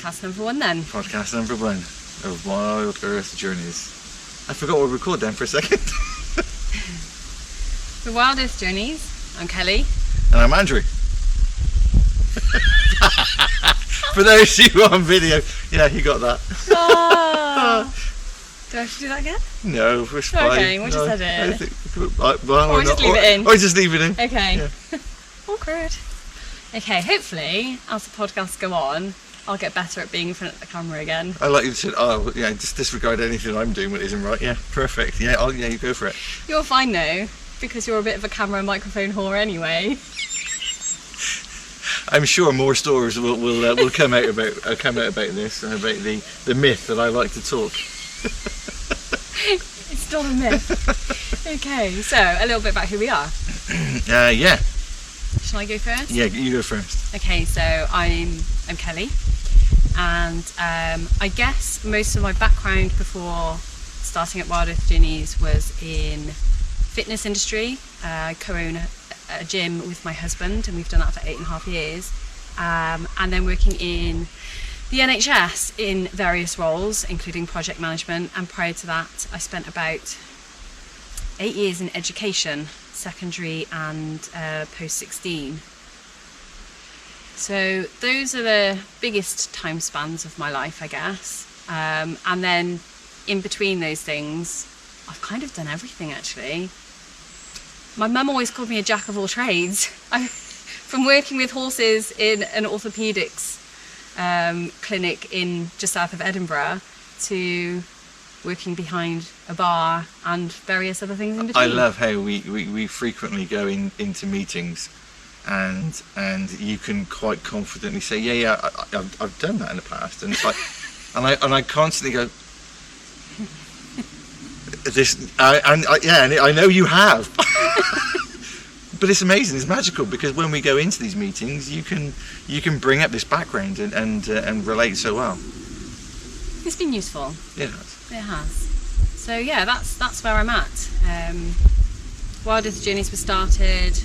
podcast number 1 then. Podcast number 1 of Wilde Earth Journeys. I forgot what we recorded then for a second. The Wilde Earth Journeys. I'm Kelly. And I'm Andrew. For those of you on video, yeah, you got that. Oh. Do I have to do that again? No, we're fine. Okay, we'll just edit it. Or just leave it in. Or just leave it in. Okay. Yeah. Awkward. Okay, hopefully, as the podcasts go on, I'll get better at being in front of the camera again. I like you said, just disregard anything I'm doing that isn't right. Yeah, perfect. Yeah, you go for it. You're fine though, because you're a bit of a camera and microphone whore anyway. I'm sure more stories will come out about this, about the myth that I like to talk. It's not a myth. Okay, so a little bit about who we are. Yeah. Shall I go first? Yeah, you go first. Okay, so I'm Kelly, and I guess most of my background before starting at Wilde Earth Journeys was in fitness industry. I co-own a gym with my husband, and we've done that for 8.5 years, and then working in the NHS in various roles, including project management, and prior to that I spent about 8 years in education, secondary and post-16. So those are the biggest time spans of my life, I guess, and then in between those things I've kind of done everything actually. My mum always called me a jack of all trades. From working with horses in an orthopaedics clinic in just south of Edinburgh to working behind a bar and various other things in between. I love how we frequently go into meetings and you can quite confidently say, I've done that in the past, and it's like, and I constantly go, I know you have. But it's amazing, it's magical, because when we go into these meetings, you can bring up this background and relate so well. It's been useful. Yeah, it has. So yeah, that's where I'm at. Wilde Earth Journeys was started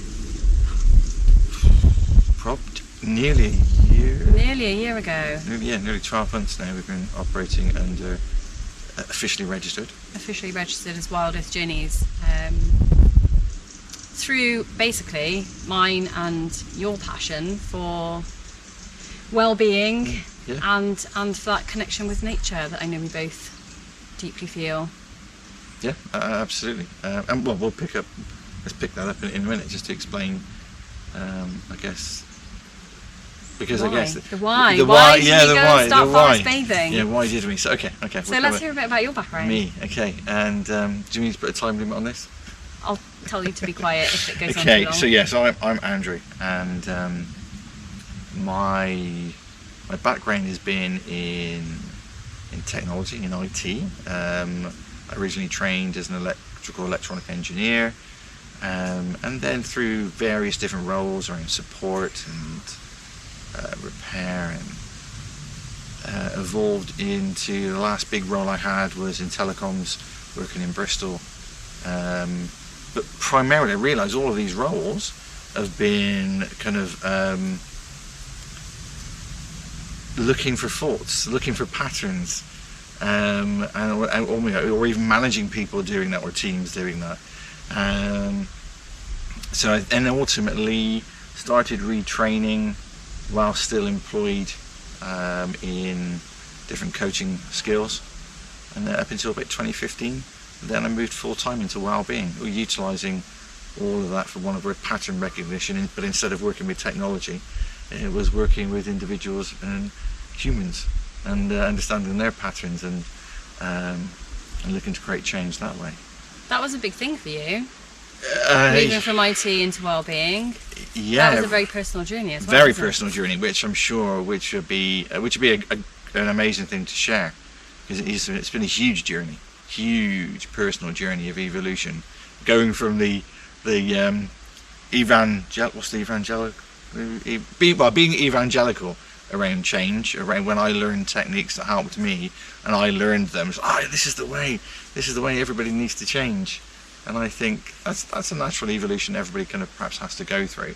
nearly a year. Nearly a year ago. Nearly 12 months now we've been operating under officially registered as Wilde Earth Journeys. Through basically mine and your passion for well-being and for that connection with nature that I know we both deeply feel. Yeah, absolutely. And well, let's pick that up in a minute, just to explain, I guess, because why? I guess the why did we go and start forest bathing? Yeah, why did we? So okay. So let's hear a bit about your background. Me, okay. And do you need to put a time limit on this? I'll tell you to be quiet if it goes on too long. So I'm Andrew, and my background has been in technology, in IT. I originally trained as an electronic engineer, and then through various different roles around support and repair, and evolved into the last big role I had was in telecoms, working in Bristol. But primarily I realised all of these roles have been kind of looking for faults, looking for patterns, or even managing people doing that, or teams doing that. So I then ultimately started retraining while still employed in different coaching skills, and then up until about 2015. Then I moved full-time into well-being, utilising all of that for one of our pattern recognition, but instead of working with technology, it was working with individuals and humans, and understanding their patterns, and looking to create change that way. That was a big thing for you, moving from IT into well-being. Yeah, that was a very personal journey as well. Very personal journey, which I'm sure which would be an amazing thing to share, because it's been a huge journey. Huge personal journey of evolution, going from being evangelical around change, around when I learned techniques that helped me, and I learned them. This is the way everybody needs to change, and I think that's a natural evolution everybody kind of perhaps has to go through,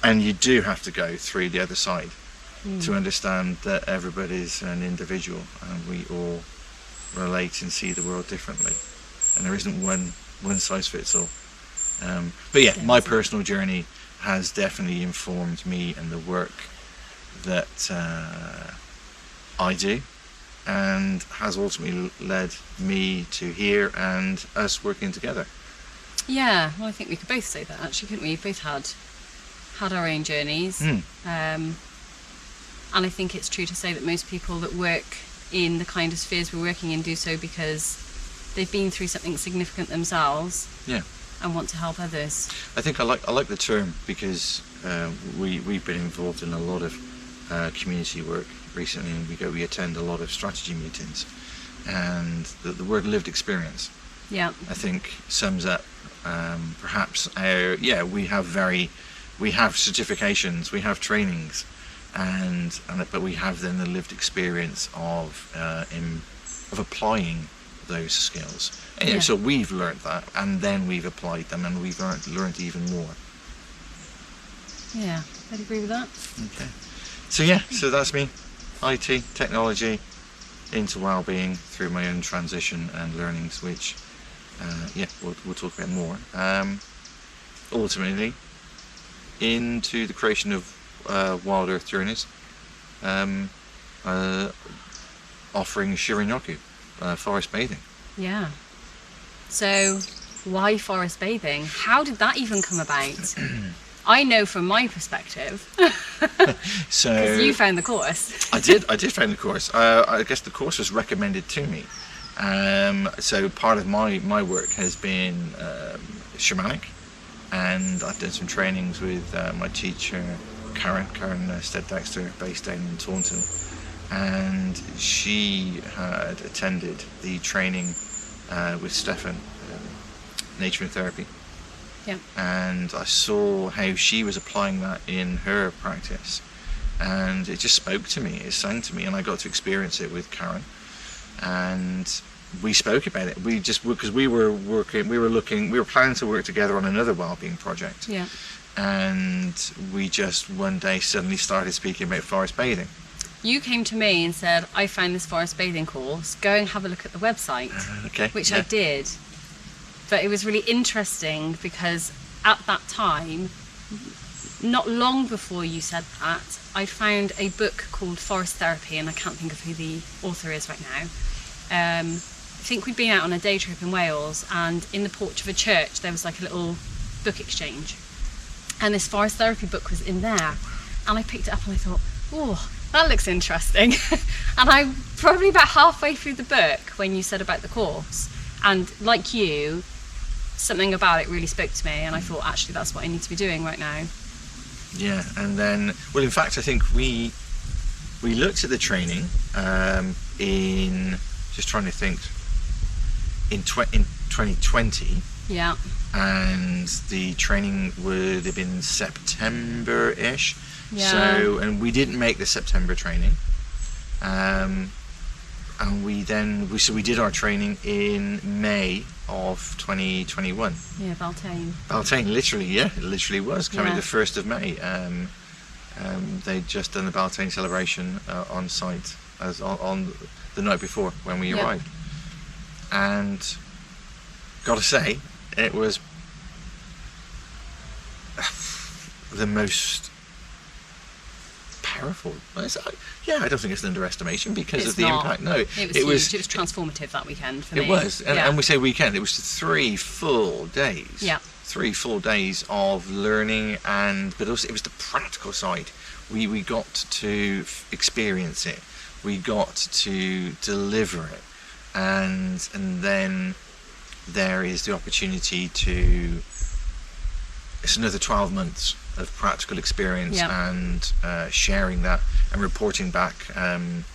and you do have to go through the other side. to understand that everybody's an individual and we all relate and see the world differently, and there isn't one size fits all. But yeah, my personal journey has definitely informed me and the work that I do, and has ultimately led me to here and us working together. Yeah, well, I think we could both say that, actually, couldn't we? We've both had our own journeys. And I think it's true to say that most people that work in the kind of spheres we're working in do so because they've been through something significant themselves. Yeah. And want to help others. I think I like the term because we've been involved in a lot of community work recently, and we attend a lot of strategy meetings, and the word lived experience, yeah, I think sums up perhaps our we have certifications, we have trainings, but we have then the lived experience of applying those skills. And, so we've learned that, and then we've applied them, and we've learned even more. Yeah, I'd agree with that. Okay. So that's me. IT, technology, into well-being through my own transition and learnings, which, we'll talk about more. Ultimately, into the creation of Wilde Earth Journeys, offering Shirin-yoku, forest bathing. Yeah. So, why forest bathing? How did that even come about? I know from my perspective, so because you found the course. I did find the course. I guess the course was recommended to me. So part of my work has been shamanic, and I've done some trainings with my teacher, Karen Stead-Dexter, based down in Taunton, and she had attended the training with Stefan, Nature and Therapy. Yeah. And I saw how she was applying that in her practice, and it just spoke to me, it sang to me, and I got to experience it with Karen, and we spoke about it. We just, because we were planning to work together on another wellbeing project. Yeah. And we just one day suddenly started speaking about forest bathing. You came to me and said, I found this forest bathing course, go and have a look at the website. Okay. Which I did. But it was really interesting because at that time, not long before you said that, I found a book called Forest Therapy, and I can't think of who the author is right now. I think we'd been out on a day trip in Wales, and in the porch of a church there was like a little book exchange, and this forest therapy book was in there, and I picked it up and I thought, oh, that looks interesting. And I'm probably about halfway through the book when you said about the course, and like you, something about it really spoke to me, and I thought, actually, that's what I need to be doing right now. Yeah, and then, well, in fact, I think we looked at the training in, just trying to think, in 2020. Yeah. And the training would have been September-ish. Yeah. So, and we didn't make the September training. And we did our training in May of 2021. Yeah, Beltane. Beltane, literally, yeah, it literally was coming the 1st of May. They'd just done the Beltane celebration on site on the night before when we arrived, and gotta say, it was the most powerful. I don't think it's an underestimation because of the impact. No, it was huge. It was transformative that weekend for me. It was, and we say weekend. It was 3 full days. Yeah. 3 full days of learning, but also it was the practical side. We got to experience it. We got to deliver it, and then there is the opportunity to. It's another 12 months of practical experience and sharing that and reporting back on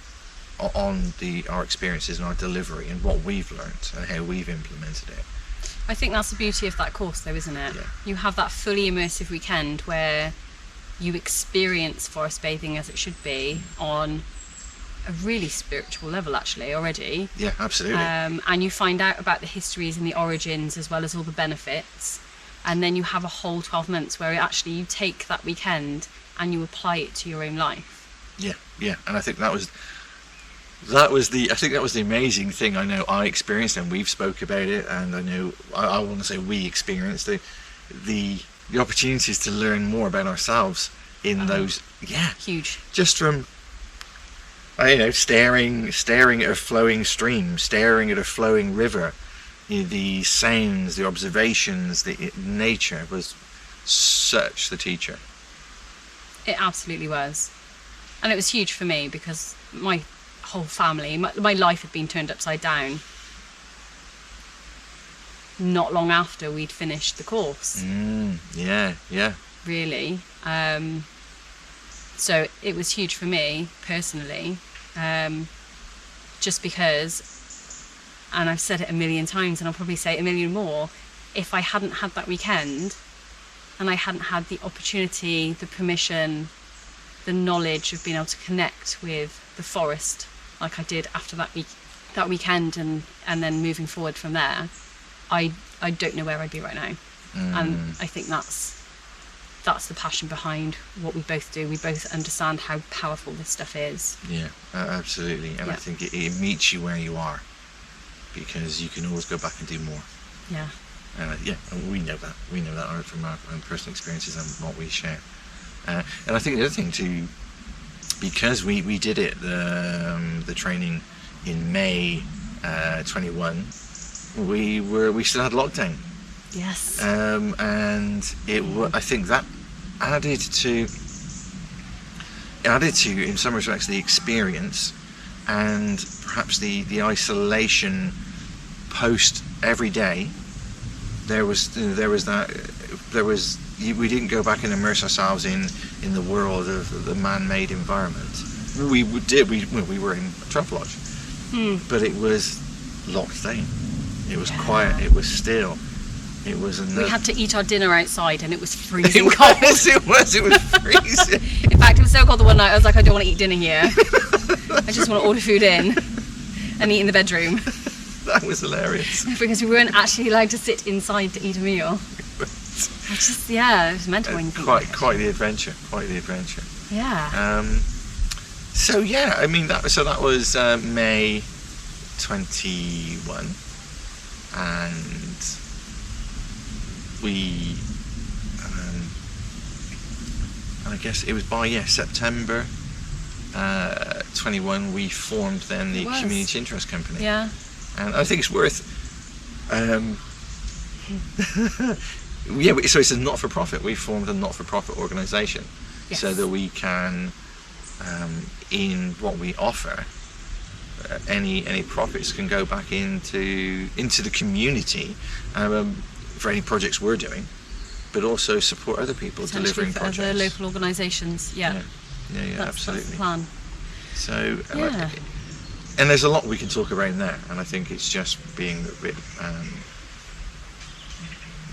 our experiences and our delivery and what we've learned and how we've implemented it. I think that's the beauty of that course, though, isn't it? Yeah. You have that fully immersive weekend where you experience forest bathing as it should be on a really spiritual level, actually, already. Yeah, absolutely. And you find out about the histories and the origins as well as all the benefits. And then you have a whole 12 months where actually you take that weekend and you apply it to your own life. Yeah, and I think that was the amazing thing. I know I experienced, and we've spoke about it, and I know I want to say we experienced the opportunities to learn more about ourselves in those. Yeah, huge. Just from staring at a flowing stream, staring at a flowing river, the sounds, the observations, the nature was such the teacher. It absolutely was. And it was huge for me because my whole family, my life had been turned upside down not long after we'd finished the course. Yeah. Really. So it was huge for me personally, just because, and I've said it a million times and I'll probably say it a million more, if I hadn't had that weekend and I hadn't had the opportunity, the permission, the knowledge of being able to connect with the forest like I did after that weekend and then moving forward from there, I don't know where I'd be right now. And I think that's the passion behind what we both do. We both understand how powerful this stuff is. Yeah, absolutely. And I think it meets you where you are, because you can always go back and do more. Yeah. And we know that. We know that from our own personal experiences and what we share. And I think the other thing too, because we did it, the training in May 21, we still had lockdown. Yes. And I think that added to in some respects the experience, and perhaps the isolation post every day. We didn't go back and immerse ourselves in the world of the man-made environment. We were in a travel lodge, but it was locked down. It was quiet. It was still. It was. We had to eat our dinner outside, and it was freezing cold. It was freezing. In fact, it was so cold the one night I was like, I don't want to eat dinner here. I just want to order food in and eat in the bedroom. That was hilarious. Because we weren't actually allowed to sit inside to eat a meal. It was mental when you think about it. Quite the adventure. Yeah. That was May 21, and we, and I guess it was by September 21 we formed then the Community Interest Company. Yeah. And I think it's worth. So it's a not-for-profit. We formed a not-for-profit organisation, so that we can, in what we offer, any profits can go back into the community for any projects we're doing, but also support other people delivering projects. Other local organisations. Yeah, absolutely. That's the plan. So, and there's a lot we can talk around there, and I think it's just being a bit,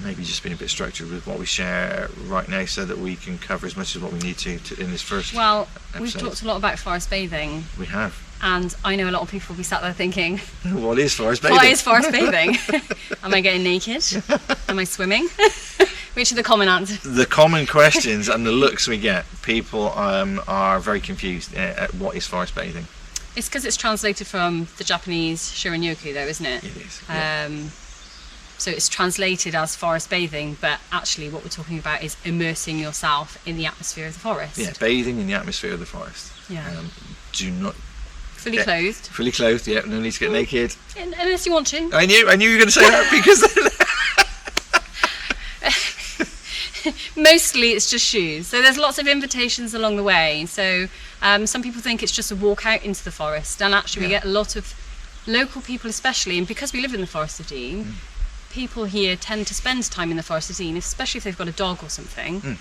maybe just being a bit structured with what we share right now, so that we can cover as much as what we need to in this first. Well, episode. We've talked a lot about forest bathing. We have. And I know a lot of people will be sat there thinking, what is forest bathing? What is forest bathing? Am I getting naked? Am I swimming? Which are the common answers? The common questions and the looks we get. People are very confused at what is forest bathing. It's because it's translated from the Japanese shirin-yoku, though, isn't it? It is. So it's translated as forest bathing, but actually what we're talking about is immersing yourself in the atmosphere of the forest. Yeah, bathing in the atmosphere of the forest. Yeah. Do not... Fully clothed. Fully clothed, yeah. No need to get naked. Unless you want to. I knew you were going to say that because... Mostly it's just shoes. So there's lots of invitations along the way. So some people think it's just a walk out into the forest, and actually we get a lot of local people especially, and because we live in the Forest of Dean, people here tend to spend time in the Forest of Dean, especially if they've got a dog or something.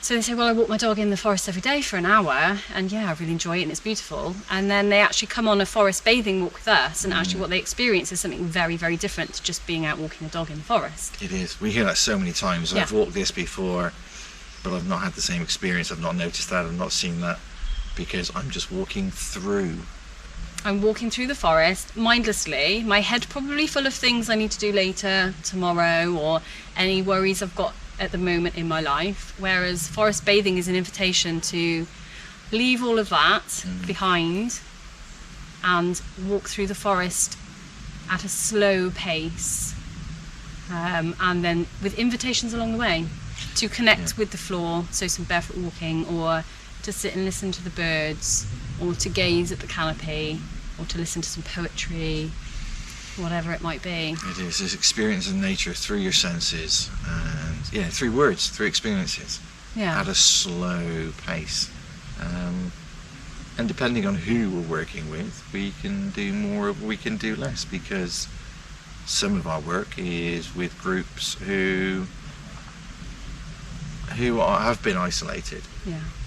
So they say, well, I walk my dog in the forest every day for an hour, and I really enjoy it and it's beautiful. And then they actually come on a forest bathing walk with us, and actually what they experience is something very, very different to just being out walking a dog in the forest. It is. We hear that so many times. I've walked this before, but I've not had the same experience. I've not noticed that. I've not seen that, because I'm just walking through. I'm walking through the forest mindlessly, my head probably full of things I need to do later, tomorrow, or any worries I've got at the moment in my life, whereas forest bathing is an invitation to leave all of that behind and walk through the forest at a slow pace, and then with invitations along the way to connect with the floor, so some barefoot walking, or to sit and listen to the birds, or to gaze at the canopy, or to listen to some poetry, whatever it might be. It is this experience of nature through your senses, and through words, through experiences, at a slow pace. And depending on who we're working with, we can do more or we can do less, because some of our work is with groups who have been isolated,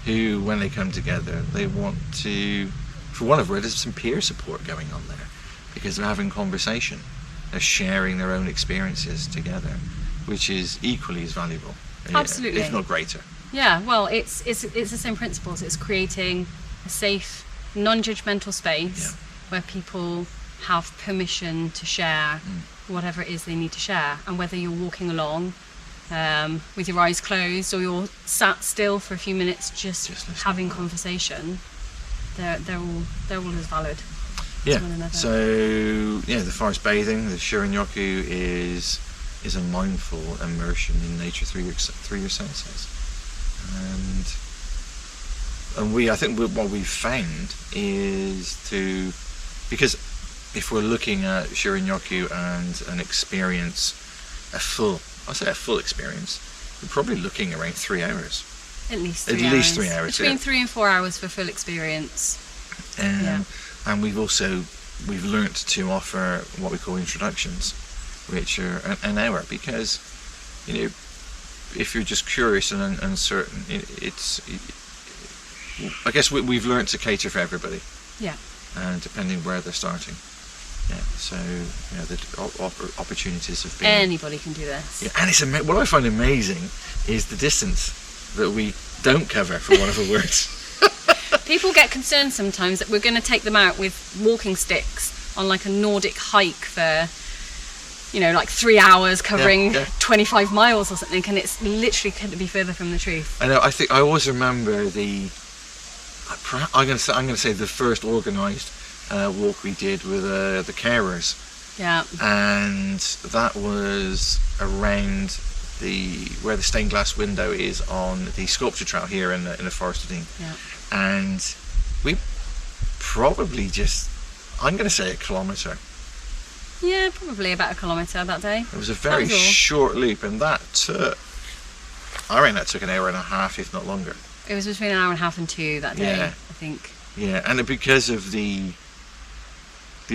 who, when they come together, they want to, for one of them, there's some peer support going on there, because they're having conversation, they're sharing their own experiences together, which is equally as valuable, absolutely, if not greater. Yeah, well, it's the same principles. It's creating a safe, non-judgmental space where people have permission to share whatever it is they need to share, and whether you're walking along with your eyes closed, or you're sat still for a few minutes just having conversation, they're all as valid as one another. So the forest bathing, the Shirin-yoku is a mindful immersion in nature through your senses, and I think what we've found is because if we're looking at Shirin-yoku and an experience, a full experience, we're probably looking around 3 hours. At least 3 hours. Between 3 and 4 hours for full experience. And we've learnt to offer what we call introductions, which are an hour, because if you're just curious and uncertain, I guess we've learnt to cater for everybody. Yeah. And depending where they're starting. So the opportunities have been. Anybody can do this. Yeah, and it's what I find amazing is the distance that we don't cover, for want of a word. People get concerned sometimes that we're going to take them out with walking sticks on like a Nordic hike for, like 3 hours covering 25 miles or something, and it's literally couldn't be further from the truth. I know. I think I always remember I'm going to say the first organised walk we did with the carers. Yeah. And that was around where the stained glass window is on the sculpture trail here in the Forest of Dean. Yeah. And we probably I'm going to say 1 kilometre. Yeah, probably about 1 kilometre that day. It was a very short loop, and I reckon that took an hour and a half, if not longer. It was between an hour and a half and 2 that day, I think. Yeah, and because of the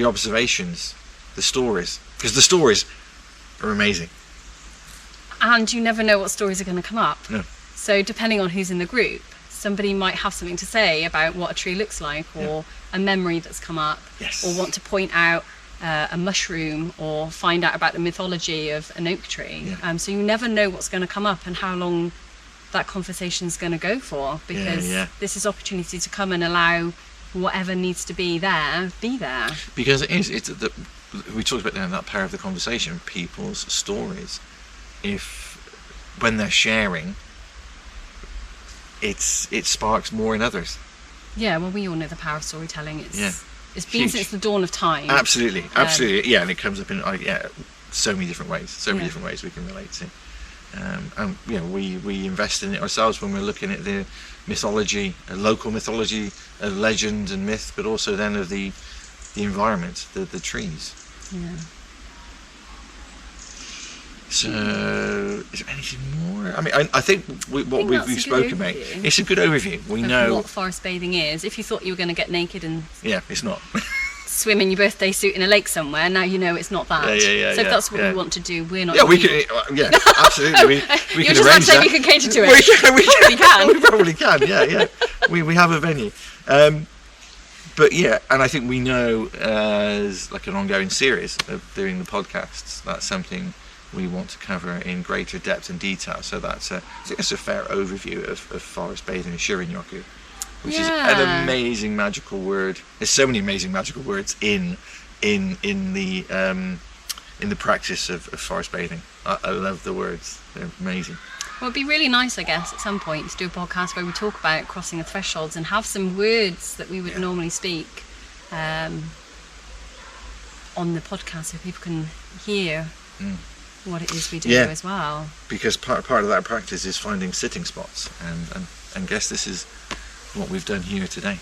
observations, the stories, because the stories are amazing. And you never know what stories are going to come up. No. So depending on who's in the group, somebody might have something to say about what a tree looks like, or a memory that's come up, or want to point out a mushroom, or find out about the mythology of an oak tree. So you never know what's going to come up and how long that conversation's going to go for, because this is opportunity to come and allow whatever needs to be there. Because we talked about that power of the conversation, people's stories. When they're sharing, it sparks more in others. Yeah, well, we all know the power of storytelling. It's been since the dawn of time. Absolutely, and it comes up in so many different ways. Different ways we can relate to. And we invest in it ourselves when we're looking at the mythology, local mythology, legend and myth, but also then of the environment, the trees. Yeah. So, is there anything more? I mean, I think we've spoken about, it's a good overview. We know what forest bathing is. If you thought you were going to get naked and it's not. Swim in your birthday suit in a lake somewhere, now you know it's not that. So if that's what we want to do, we're not. Yeah, we can. Absolutely. We You're can just arrange that. We can cater to it. We can. We probably can. Yeah. We have a venue. But and I think we know as like an ongoing series of doing the podcasts, that's something we want to cover in greater depth and detail. So I think that's a fair overview of forest bathing and Shirin-yoku, which is an amazing magical word. There's so many amazing magical words in the practice of forest bathing. I love the words. They're amazing. Well, it'd be really nice, I guess, at some point to do a podcast where we talk about crossing the thresholds and have some words that we would normally speak on the podcast so people can hear what it is we do as well. Because part of that practice is finding sitting spots, and guess this is what we've done here today.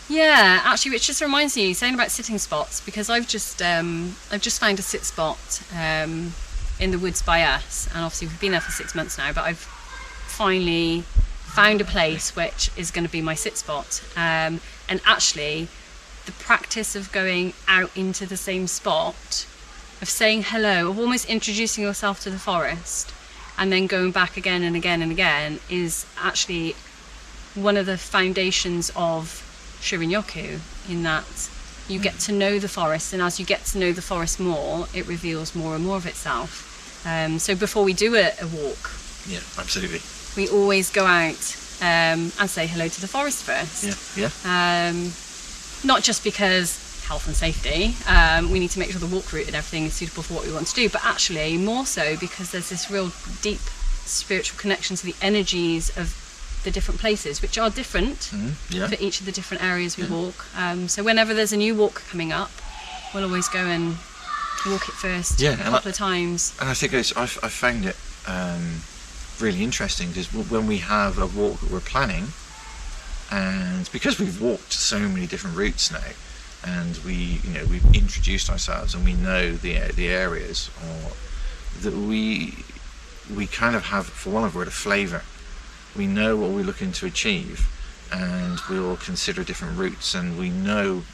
Yeah, actually, which just reminds me, saying about sitting spots, because I've just found a sit spot in the woods by us, and obviously we've been there for 6 months now, but I've finally found a place which is going to be my sit spot. And actually, the practice of going out into the same spot, of saying hello, of almost introducing yourself to the forest, and then going back again and again and again, is actually one of the foundations of Shirin-yoku, in that you get to know the forest, and as you get to know the forest more, it reveals more and more of itself. So before we do a walk, yeah, absolutely, we always go out and say hello to the forest first. Not just because health and safety, we need to make sure the walk route and everything is suitable for what we want to do, but actually more so because there's this real deep spiritual connection to the energies of the different places, which are different for each of the different areas we walk. So whenever there's a new walk coming up, we'll always go and walk it first a couple of times. And I think I found it really interesting, because when we have a walk that we're planning, and because we've walked so many different routes now, and we've introduced ourselves and we know the areas, or that we kind of have, for want of a word, a flavour. We know what we're looking to achieve, and we'll consider different routes, and we know,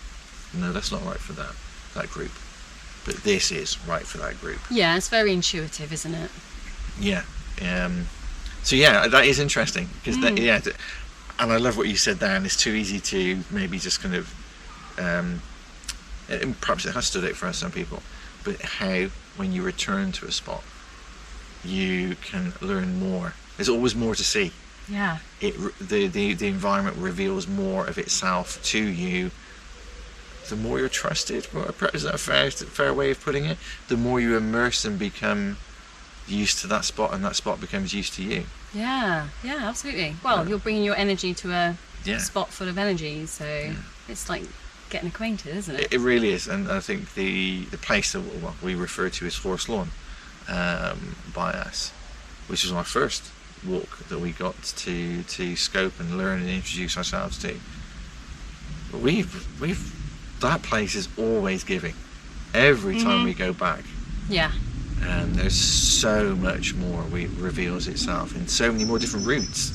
no, that's not right for that group, but this is right for that group. Yeah, it's very intuitive, isn't it? Yeah. So yeah, that is interesting, because and I love what you said there, and it's too easy to maybe just kind of, and perhaps it has stood out for some people, but how when you return to a spot, you can learn more. There's always more to see. Yeah. The environment reveals more of itself to you. The more you're trusted, is that a fair way of putting it? The more you immerse and become used to that spot, and that spot becomes used to you. Yeah, absolutely. Well, you're bringing your energy to a spot full of energy, so it's like getting acquainted, isn't it? It really is, and I think the place that we refer to as Forest Lawn by us, which was our first walk that we got to scope and learn and introduce ourselves to. That place is always giving. Every time we go back. Yeah. And there's so much more reveals itself in so many more different routes.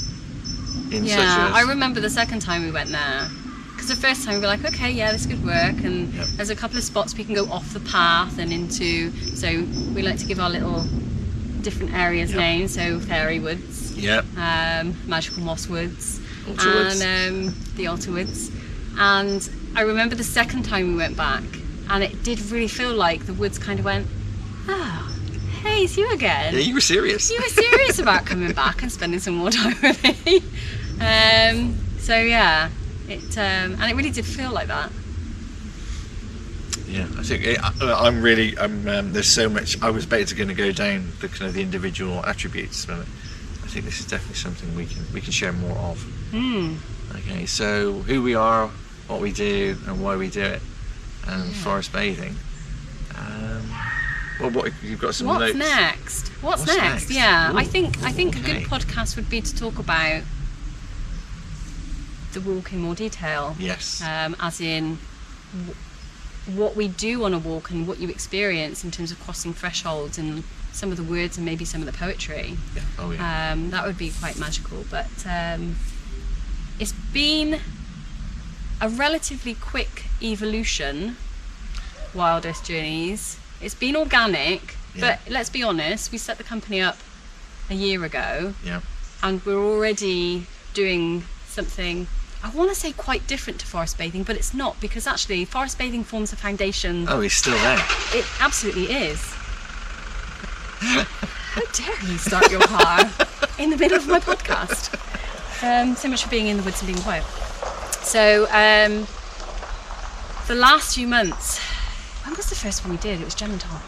I remember the second time we went there, because the first time we were like, okay, yeah, this could work, and there's a couple of spots we can go off the path and into, so we like to give our little different areas names, so Fairy Woods, Magical Moss Woods, and the Altar Woods. And I remember the second time we went back, and it did really feel like the woods kind of went, oh, hey, it's you again. Yeah, you were serious. You were serious about coming back and spending some more time with me. So yeah, and it really did feel like that. Yeah, I think there's so much. I was better going to go down the kind of the individual attributes, but I think this is definitely something we can share more of. Okay, so who we are, what we do, and why we do it, and forest bathing. Well, what you've got some notes. What's next? Yeah, Ooh, I think a good podcast would be to talk about the walk in more detail. Yes. As in what we do on a walk and what you experience in terms of crossing thresholds and some of the words and maybe some of the poetry. Yeah. Oh yeah. That would be quite magical, but it's been a relatively quick evolution, Wilde Earth Journeys. It's been organic, but let's be honest, we set the company up a year ago, and we're already doing something, I want to say quite different to forest bathing, but it's not, because actually forest bathing forms a foundation. Oh, it's still there. It absolutely is. How dare you start your car in the middle of my podcast? So much for being in the woods and being quiet. So the last few months, when was the first one we did? It was Gem and Tom.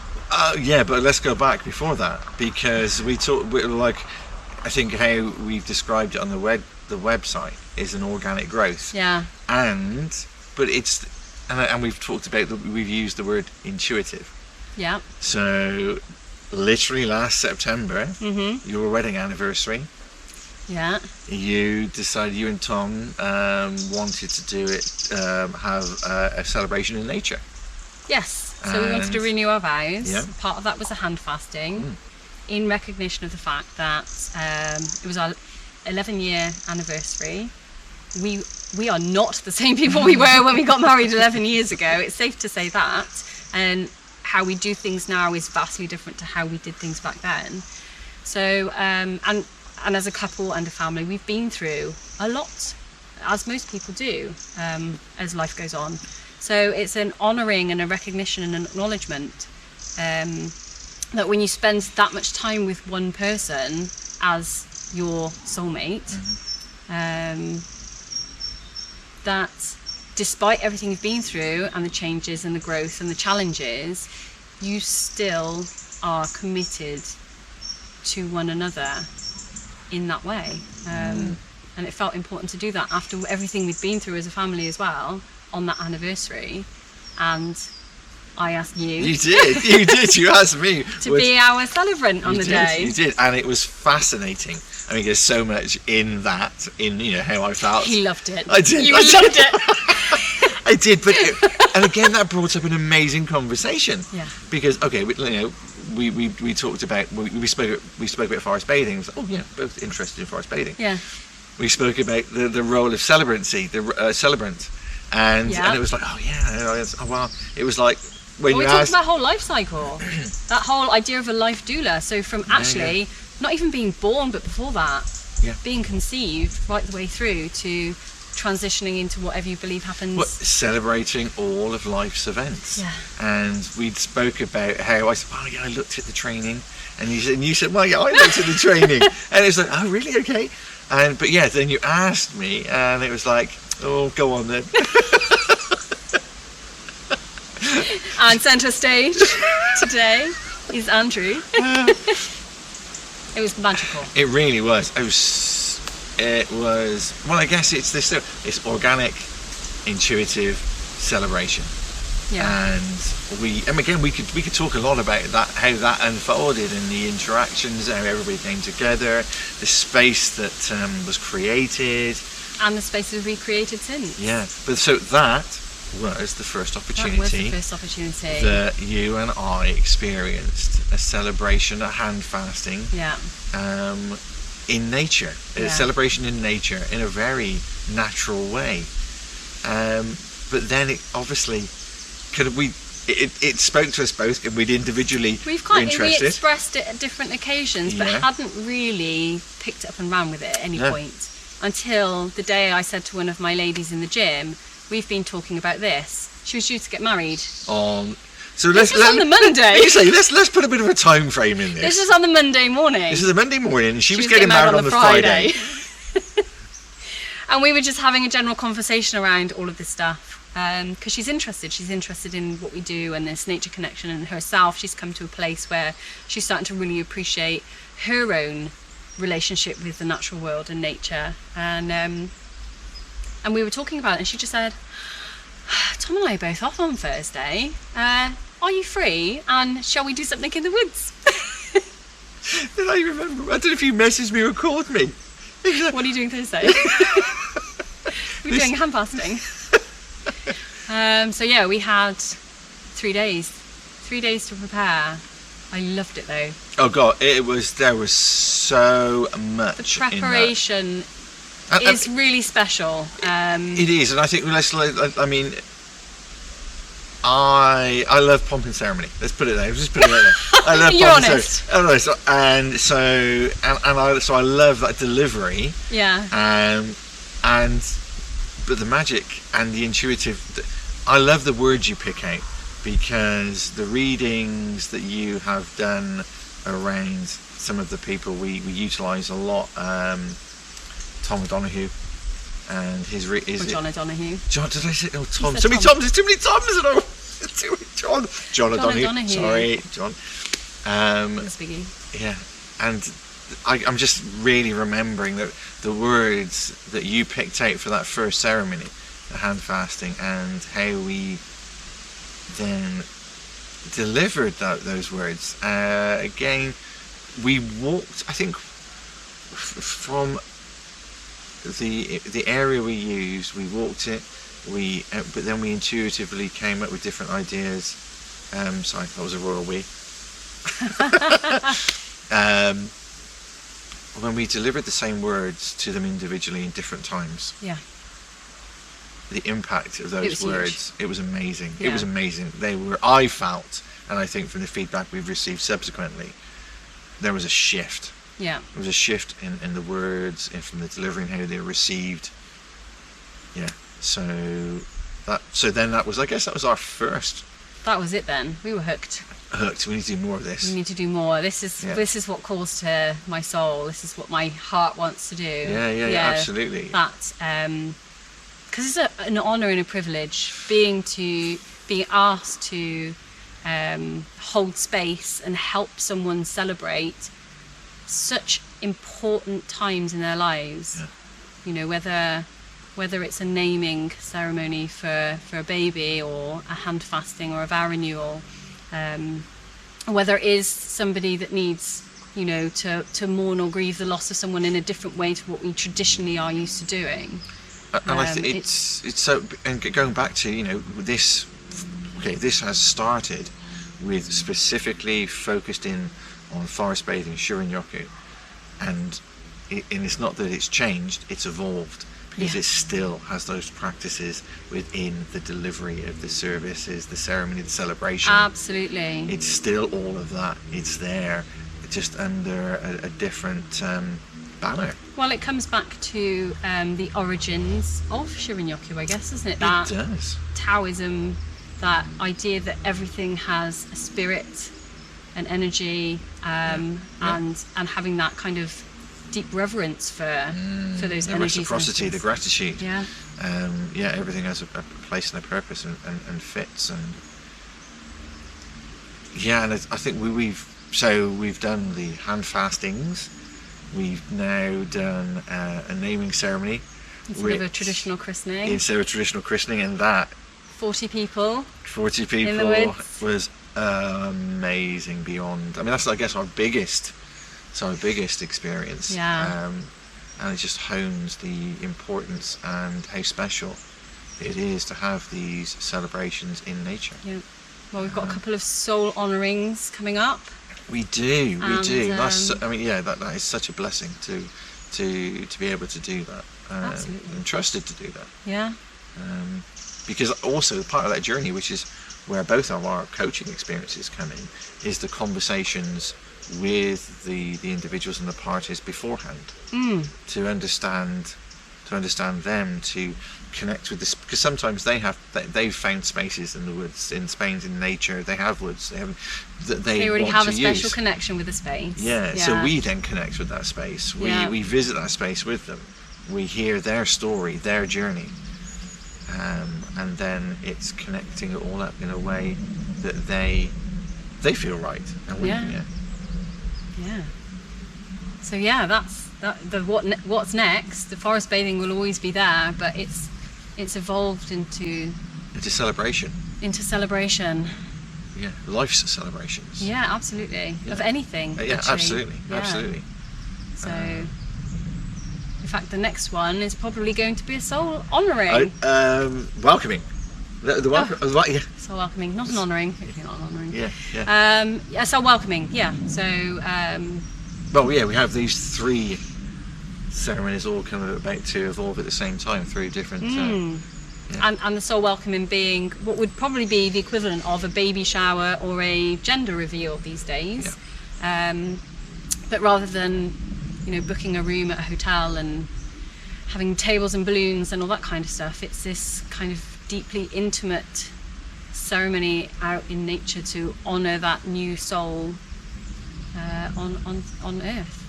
Yeah, but let's go back before that, because I think how we've described it on the website is an organic growth. Yeah. And we've talked about we've used the word intuitive. Yeah. So literally last September, your wedding anniversary. Yeah. You and Tom wanted to do it, have a celebration in nature. Yes. So we wanted to renew our vows. Yeah. Part of that was a hand fasting, in recognition of the fact that it was our 11-year anniversary. We are not the same people we were when we got married 11 years ago. It's safe to say that. And how we do things now is vastly different to how we did things back then. So, and as a couple and a family, we've been through a lot, as most people do, as life goes on. So it's an honouring and a recognition and an acknowledgement that when you spend that much time with one person as your soulmate, that despite everything you've been through and the changes and the growth and the challenges, you still are committed to one another in that way. And it felt important to do that after everything we'd been through as a family as well on that anniversary. And I asked you. You did. You asked me to be our celebrant on the day. You did, and it was fascinating. I mean, there's so much in that, how I felt. He loved it. I did. You loved it. I did, and again, that brought up an amazing conversation. Yeah. Because we talked about we spoke about forest bathing. Oh yeah, both interested in forest bathing. Yeah. We spoke about the role of celebrancy, the celebrant, and it was like, it was like when we you talked asked about whole life cycle, that whole idea of a life doula. So from actually not even being born, but before that, being conceived right the way through to transitioning into whatever you believe happens. Celebrating all of life's events. Yeah. And we spoke about how I said, I looked at the training, and you said, I looked at the training, and it's like, oh really, okay. But then you asked me, and it was like, oh, go on then. And centre stage today is Andrew. It was magical. It really was. It was. Well, I guess it's this. It's organic, intuitive celebration. Yeah. And we could talk a lot about that, how that unfolded, and the interactions, how everybody came together, the space that was created, and the spaces we've recreated since. Yeah. But so that was the first opportunity. That you and I experienced a celebration, a hand fasting. Yeah. In nature, a celebration in nature in a very natural way. But then it obviously it spoke to us both, and we'd individually we expressed it at different occasions, but hadn't really picked it up and ran with it at any point until the day I said to one of my ladies in the gym, we've been talking about this. She was due to get married on the Monday. Let's put a bit of a time frame in this. This was on the Monday morning. This is a Monday morning, and she was getting married on the Friday. And we were just having a general conversation around all of this stuff. Because she's interested in what we do and this nature connection, and herself, she's come to a place where she's starting to really appreciate her own relationship with the natural world and nature. And we were talking about it, and she just said, Tom and I are both off on Thursday. Are you free? And shall we do something in the woods? Did I remember? I don't know if you messaged me or called me. What are you doing Thursday? We're doing hand fasting. So we had 3 days. 3 days to prepare. I loved it though. Oh God, there was so much. The preparation is really special. It is, and I think I love pomp and ceremony. Let's put it there. Just put it there. I love You're honest. And so I love that delivery. Yeah. But the magic and the intuitive. I love the words you pick out, because the readings that you have done around some of the people we utilise a lot. Tom O'Donoghue. And John O'Donoghue. John, did I say? Oh, Tom. So many Toms. There's too many Toms. John O'Donoghue. O'Donoghue. Sorry, John. That's biggie. Yeah, and I'm just really remembering the words that you picked out for that first ceremony, the hand fasting, and how we then delivered those words. Again, we walked, I think, from the area we used, we walked it, but then we intuitively came up with different ideas. Sorry, that was a royal we. When we delivered the same words to them individually in different times. Yeah. The impact of those words, it was amazing. Yeah. It was amazing. I felt, and I think from the feedback we've received subsequently, there was a shift. Yeah. There was a shift in the words, and from the delivery and how they were received. Yeah. So then that was, I guess that was our first. That was it then. We were hooked. We need to do more of this. We need to do more. This is what calls to my soul. This is what my heart wants to do. Yeah, absolutely. That because it's an honour and a privilege being asked to hold space and help someone celebrate such important times in their lives. Yeah. Whether it's a naming ceremony for a baby, or a hand fasting, or a vow renewal, whether it is somebody that needs, to mourn or grieve the loss of someone in a different way to what we traditionally are used to doing. And I think it's so. And going back to this. Okay, this has started with specifically focused in on forest bathing, Shirin-yoku, and it's not that it's changed; it's evolved. Because it still has those practices within the delivery of the services, the ceremony, the celebration. Absolutely. It's still all of that. It's there, just under a different banner. Well, it comes back to the origins of Shirin-yoku, I guess, doesn't it? It does. Taoism, that idea that everything has a spirit, an energy, and having that kind of deep reverence for those the energies. Reciprocity, the gratitude. Yeah. Everything has a place and a purpose and fits. And and I think we've done the hand fastings. We've now done a naming ceremony. Instead of a traditional christening. And that 40 people. 40 people in the woods. Was amazing beyond. I mean, that's, I guess, our biggest experience. Yeah. And it just hones the importance and how special it is to have these celebrations in nature. Yeah. Well, we've got a couple of soul honourings coming up. We do. That's, that is such a blessing to be able to do that. Absolutely. And trusted to do that. Yeah. Because also part of that journey, which is where both of our coaching experiences come in, is the conversations with the individuals and the parties beforehand, to understand them, to connect with this, because sometimes they've found spaces in the woods, in Spain, in nature. They have woods. They already want have to a special use. connection with the space. Yeah. So we then connect with that space. We visit that space with them. We hear their story, their journey, and then it's connecting it all up in a way that they feel right. And we, Yeah. So that's what's next. The forest bathing will always be there, but it's evolved into celebration. Into celebration. Yeah, life's celebrations. Yeah, absolutely. Yeah. Of anything. Absolutely. So, in fact, the next one is probably going to be a soul honouring. Welcoming. The welcome. Yeah. Soul welcoming, not an honouring. Not an honouring. Yeah. Soul welcoming. Yeah. So. We have these 3 ceremonies all kind of about to evolve at the same time through different. And the soul welcoming being what would probably be the equivalent of a baby shower or a gender reveal these days. Yeah. But rather than, booking a room at a hotel and having tables and balloons and all that kind of stuff, it's this kind of deeply intimate ceremony out in nature to honour that new soul on Earth.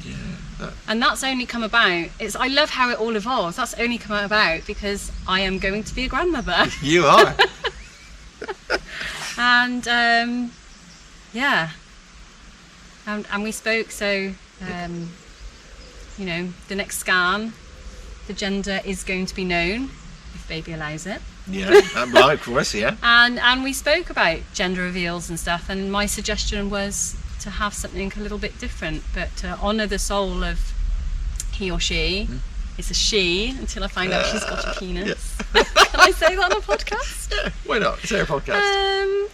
Yeah. And that's only come about. I love how it all evolves. That's only come about because I am going to be a grandmother. You are. And and we spoke. So you know, the next scan, the gender is going to be known if baby allows it. Yeah, well, of course, yeah. And we spoke about gender reveals and stuff, and my suggestion was to have something a little bit different, but to honour the soul of he or she. It's a she until I find out she's got a penis. Yeah. Can I say that on a podcast? Yeah, why not? It's our podcast.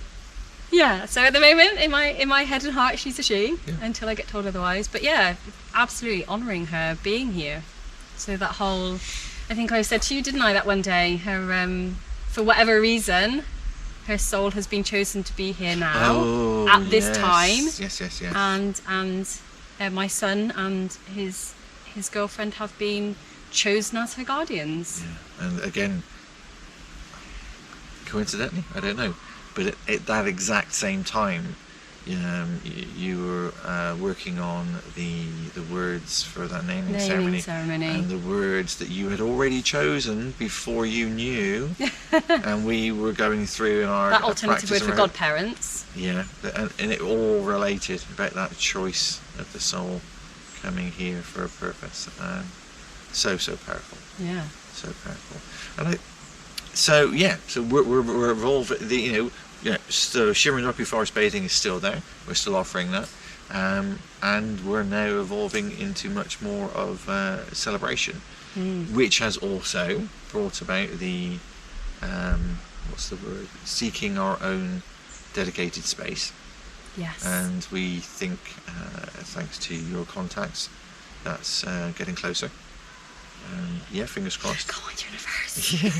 Yeah, so at the moment, in my head and heart, she's a she, until I get told otherwise. But yeah, absolutely honouring her being here. So that whole, I think I said to you, didn't I, that one day, her, for whatever reason, her soul has been chosen to be here now, at this time. Yes. And my son and his girlfriend have been chosen as her guardians. Yeah. And again, coincidentally, I don't know, but at that exact same time, you were working on the words for that naming ceremony, and the words that you had already chosen before you knew, and we were going through in our that alternative word for godparents. Yeah, and it all related about that choice of the soul coming here for a purpose, and so powerful. Yeah, so powerful. And so we're evolved. So Shimmering Rugby Forest Bathing is still there. We're still offering that, and we're now evolving into much more of celebration, which has also brought about the seeking our own dedicated space. Yes. And we think, thanks to your contacts, that's getting closer. Fingers crossed. Come on, universe. Yeah.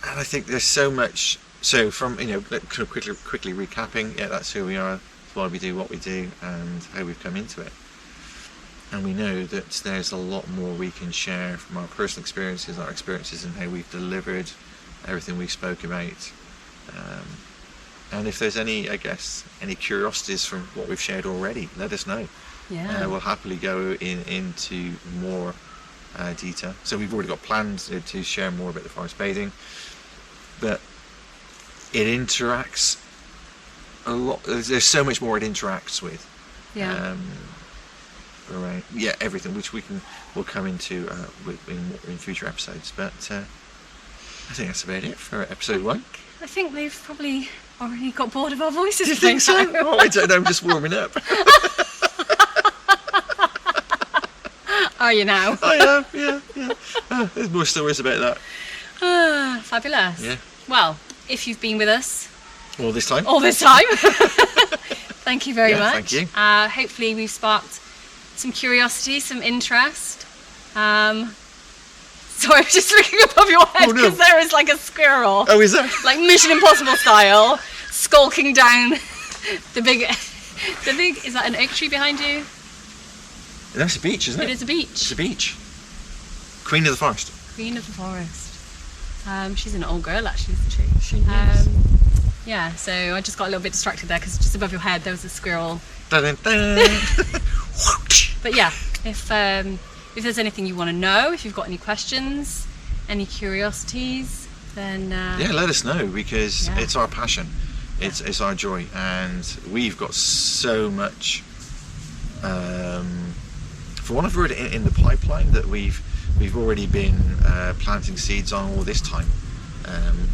And I think there's so much. So from quickly recapping, that's who we are, that's why we do what we do, and how we've come into it. And we know that there's a lot more we can share from our personal experiences, our experiences, and how we've delivered everything we spoke about. And if there's any curiosities from what we've shared already, let us know. Yeah. We'll happily go into more detail. So we've already got plans to share more about the forest bathing, but it interacts a lot. There's so much more it interacts with. Yeah. Around everything, which we'll come into in future episodes. But I think that's about it for episode 1. I think they've probably already got bored of our voices. Do you think so? Oh, I don't know. I'm just warming up. Are you now? I am. Yeah. There's more stories about that. Fabulous. Yeah. Well, if you've been with us all this time, thank you very much. Thank you. Hopefully we've sparked some curiosity, some interest. Sorry, I'm just looking above your head because there is like a squirrel. Oh, is there? Like Mission Impossible style, skulking down the big. Is that an oak tree behind you? That's a beach, isn't it? It is a beach. It's a beach. Queen of the forest. Queen of the forest. She's an old girl, actually, isn't she? She is. Yeah, so I just got a little bit distracted there because just above your head there was a squirrel. Dun, dun, dun. But yeah, if there's anything you want to know, if you've got any questions, any curiosities, then let us know, because it's our passion, it's our joy, and we've got so much, for want of a word, in the pipeline that we've already been planting seeds on all this time.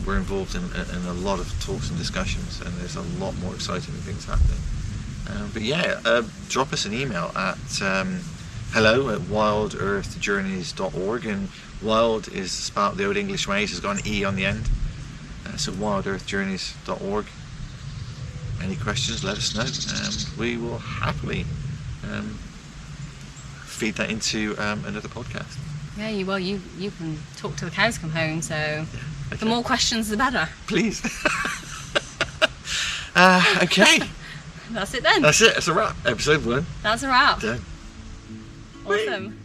We're involved in a lot of talks and discussions, and there's a lot more exciting things happening. Drop us an email at hello@wildeearthjourneys.org, and wild is spelled the old English way, so it's got an E on the end. So wildeearthjourneys.org. Any questions, let us know. We will happily feed that into another podcast. Yeah, you can talk till the cows come home, so the more questions the better. Please. Okay. That's it then. That's it. That's a wrap. Episode 1. That's a wrap. Done. Awesome.